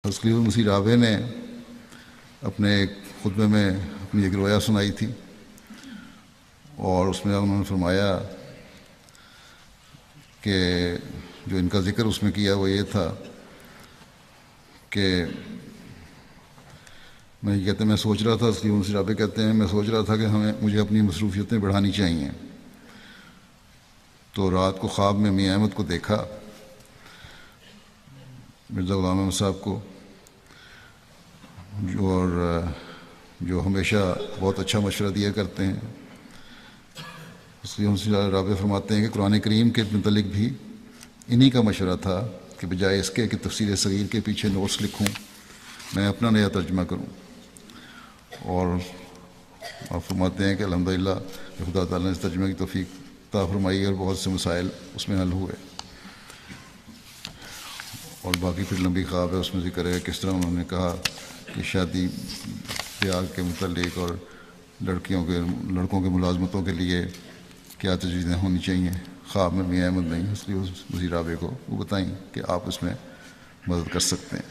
خلیفہ مسیح رابع نے اپنے ایک خطبے میں اپنی ایک رویا سنائی تھی، اور اس میں انہوں نے فرمایا کہ جو ان کا ذکر اس میں کیا وہ یہ تھا کہ میں سوچ رہا تھا، خلیفہ مسیح رابع کہتے ہیں، میں سوچ رہا تھا کہ مجھے اپنی مصروفیتیں بڑھانی چاہیے، تو رات کو خواب میں میاں احمد کو دیکھا، مرزا غلام احمد صاحب کو، جو ہمیشہ بہت اچھا مشورہ دیا کرتے ہیں۔ خلیفہ مسیح رابع فرماتے ہیں کہ قرآن کریم کے متعلق بھی انہی کا مشورہ تھا کہ بجائے اس کے کہ تفسیر صغیر کے پیچھے نوٹس لکھوں، میں اپنا نیا ترجمہ کروں، اور آپ فرماتے ہیں کہ الحمدللہ خدا تعالیٰ نے اس ترجمے کی توفیق عطا فرمائی اور بہت سے مسائل اس میں حل ہوئے۔ اور باقی پھر لمبی خواب ہے، اس میں ذکر ہے کس طرح انہوں نے کہا کہ شادی بیاہ کے متعلق اور لڑکوں کے ملازمتوں کے لیے کیا تجویزیں ہونی چاہیے۔ خواہ میں میاں احمد نہیں، خلیفہ مسیح رابع کو وہ بتائیں کہ آپ اس میں مدد کر سکتے ہیں۔